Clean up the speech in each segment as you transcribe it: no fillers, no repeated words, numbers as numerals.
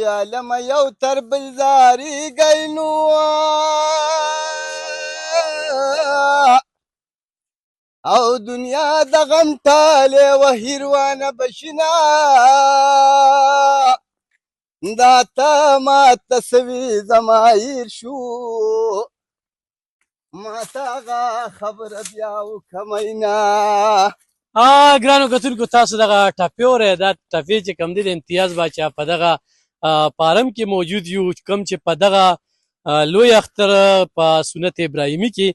یا لمه یو تر بل زاریږئ نو او دنیا د غم ټالې وه هیروانه بشینه دا ته ماته سوي زما هیر شو ما ته هغه خبره بیا وکمینه. ګرانو کتونکو تاسو دغه ټپې اورئ. دا ټپې چې کوم دی د امتیاز باچا په دغه پارم کې موجود یو کوم چې په دغه لوی اختر په سنت ابراهیمي کې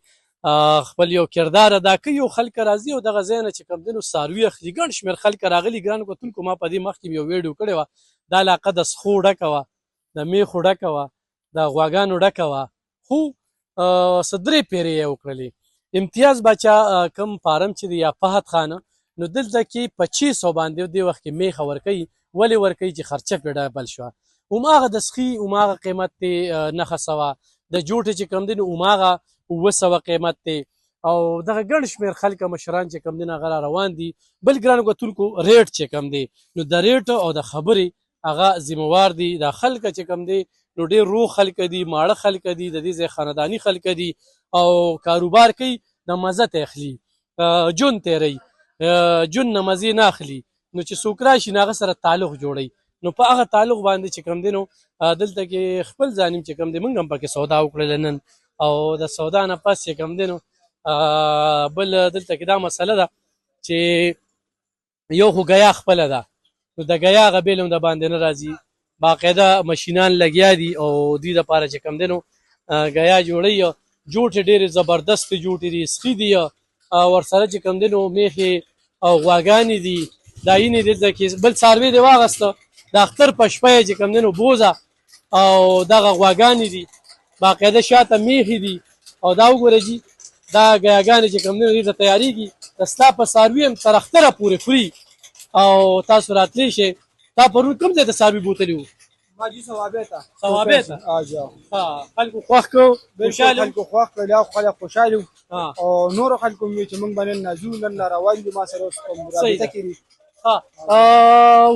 خپل یو کردار ادا کوي. یو خلک راځي او دغه ځای نه چې کوم دی نو څاروي اخلي. ګڼ شمېر خلک راغلي. ګرانو کتونکو ما په دې مخکې یو ویډیو کړې وه. دا علاقه د سخو ډکه وه، د میخو ډکه وه، د غواګانو ډکه وه، خو څه درې پیرې یې وکړلې. امتیاز باچا کوم فارم چې دی یا فهد خانه نو دلته کې 2500 باندې دې وخت کې میخه ورکوي. ولې ورکوي چې خرچه پرې ډبل شوه. هماغه د سخي هماغه قیمت دی 900. د جوټې چې کوم دی نو هماغه 900 قیمت دی. او دغه ګڼ شمېر خلکه مشران چې کوم دی نو هغه را روان دي. بل ګرانو کتونکو ریټ چې کوم دی نو د ریټ او د خبرې هغه ذمہوار دي. دا خلک چې کوم دی نو ډېر روغ خلک دي، ماړه خلک دي، د دې ځای خانداني خلک دي او کاروبار کوي. د مزه ته اخلي، جون تیری جون نه مزې نه اخلي. نو چې څوک راشي نو هغه سره تعلق جوړوي. نو په هغه تعلق باندې چې کوم دی نو دلته کې خپل ځانیم چې کوم دی موږ هم پکې سودا وکړله نن. او د سودا نه پس چې کوم دی نو بل دلته کې دا مسله ده چې یو خو ګیا خپله ده نو د ګیا هغه بیل هم د باندې نه راځي. باقاعده مشینان لګیا دي او دوی دپاره چې کوم دی نو ګیا جوړوي. جوټې ډېرې زبردستې جوټې دي، سخي دي. ورسره چې کوم دی نو میخې او غواګانې دي. دا یینې دلته کې بل څاروی دی واغسته د اختر په شپه یې چې کوم دی نو بوزه او دغه غواګانې دي. باقاعده شاته میخې دي. او دا وګوره جي دا ګیاګانې چې کوم دی نو دې ته تیارېږي. د ستا په څاروي هم تر اختره پورې خوري. او تاسو راتلی شئ. تا پرون کوم ځای ته څاروي بوتلي وو؟ ما جي ثوابې ته خلکو خوښ کړو، خوشحاله خلکو خوښ کړل او خلک خوشحاله او نورو خلکو مې چې موږ باندې نازو نن روان دي ما سره اوس کوم رابطه کړي.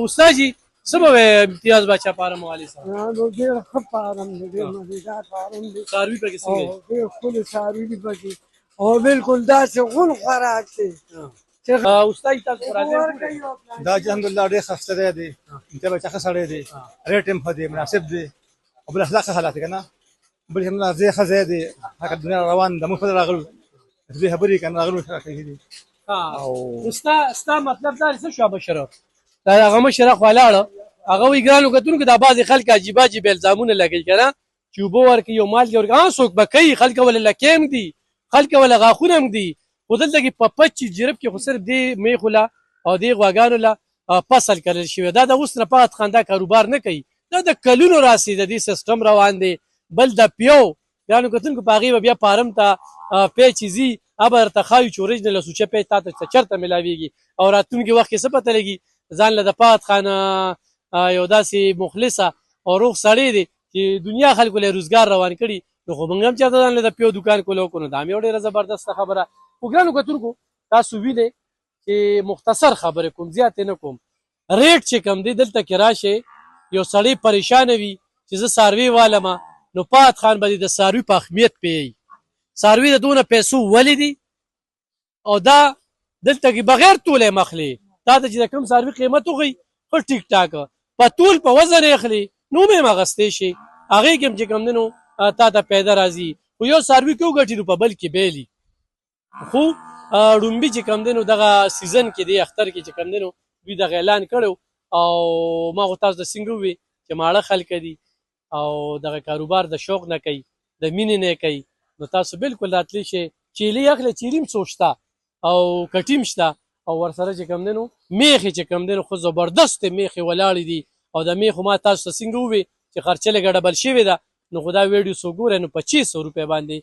استاد جي څه به وایې امتیاز باچا فارم والي صاحب؟ نو ډېر ښه فارم دی، ډېر مزېدار فارم دی. څاروي پکې څنګه دي؟ ډېر ښکلي څاروي دي پکې او بالکل داسې غون خوراک دی. استاد تاسو راځئ. دا الحمدلله ډېر ښه دی، انته بچا ښه سړی دی، ریټ هم ښه دی، مناسب دی او بل اخلاق حالات که نه بل الحمدلله ځای ښه ځای دی. هغه دنیا روان د موږ په راغلو دوی خبرې که نه راغلو کوي دي. نو ستا مطلب دا څه شو بشره؟ دا هغه مشره خو ولاړه هغه وایي ګرانو کتونکو دا بعضې خلک عجیبه عجیبه الزامونه لګوي که نه چې اوبه ورکوي او مالګې ورکوي. څوک به کوي، خلک وله لکې هم دي، خلک وله غاښونه هم دي. خو دلته کې په 25 جرب کې خو صرف دې میخو له او دې غواګانو له فصل کرل شوی. دا د اوس نه فقط خندا کاروبار نه کوي، دا د کلونو راسي د دې سیسټم روان دی. بل د پیو ګرانو کتونکو په هغې به بیا فارم ته پی چې ځي هغه به درته ښایي چې اوریجنل سوچه پی تا ته چېرته میلاویږي او راتلونکي وخت کې څه پته لګي ځان له د فهد خان یو داسې مخلصه او روغ سړی دی چې دنیا خلکو له روزګار روان کړي. نو خو موږ هم چېرته ځان له د پیو دوکان کولو وکړو نو دا هم یو ډېره زبردسته خبره. خو ګرانو کتونکو تاسو وینئ چې مختصر خبرې کوم، زیاتې نه کوم. ریټ چې کوم دی دلته کې راشئ یو سړی پریشانه وي چې زه څاروي والمه نو فهد خان به د څاروي په اهمیت پوهیږي. څاروي د دونه پیسو ولې دي او دا دلته کې بغیر توله مخلي تا ته چې د کوم څاروي قیمت وښیي ښه ټیک ټاک په طول په وزن یې اخلي نو هم یې اخیستی شي. هغې کې هم چې کوم دی نو تا ته پیدا راځي. خو یو څاروي که وګټي نو په بل کې بیلي. خو ړومبي چې کوم دی نو دغه سیزن کې دی اختر کې چې کوم دی نو دوی دغه اعلان کړی او ما خو تاسو ته څنګه ووایي چې ماړه خلک دي او دغه کاروبار د شوق نه کوي، د مینې نه کوي. نو تاسو بالکل راتلی شئ. چیلې اخله چیلي هم څو شته او کټي هم شته او ورسره چې کوم دی نو میخې چې کوم دی نو خو زبردستې میخې ولاړې دي. او د میخو ما تاسو ته څنګه ووایي چې خرچه لږه ډبل شوې ده نو خو دا ویډیو څوک ګورئ نو 2500 روپۍ باندې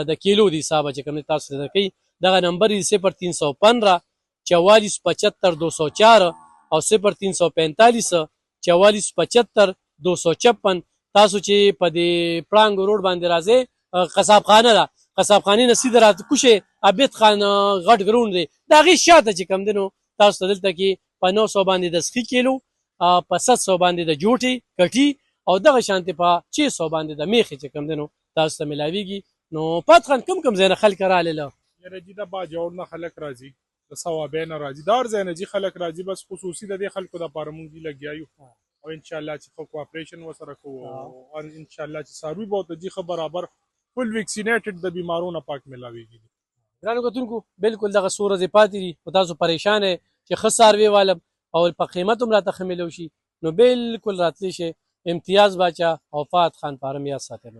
د کیلو د حسابه چې کوم دی تاسو ته درکوي. دغه نمبر یې 0315 44 75 204 او 0345 44 75 256. تاسو چې په دې پړانګ روډ باندې راځئ قصاب خانه ده، قصاب خانې نه سیده راکوشئ عبید خان غټ ګراوند دی د هغې شاته چې کوم دی نو تاسو ته دلته کې په 900 باندې د سخي کیلو، په 700 باندې د جوټې کټي او دغه شانتې په 600 باندې د میخې چې کوم دی نو تاسو ته میلاویږي. نو پات خان کوم ځای نه خلک راغلل؟ یاره جی د باجوړ نه خلک راځي، د صوابۍ نه راځي، دا هر ځای نه جي خلک راځي. بس خصوصي د دې خلکو دپاره موږ دي لګیا یو او انشاءالله چې ښه کوآپریشن ورسره کوو او انشاءالله چې څاروي به ورته جي ښه برابر فل ویکسینیټډ د بیمارو نه پاک میلاویږي. ګرانو کتونکو بالکل دغه څو ورځې پاتې دي او تاسو پریشان یې چې ښه څاروي والم او په قیمت هم راته ښه میلو شي، نو بالکل راتلی شئ. امتیاز باچا او فهد خان فارم یاد ساتئ.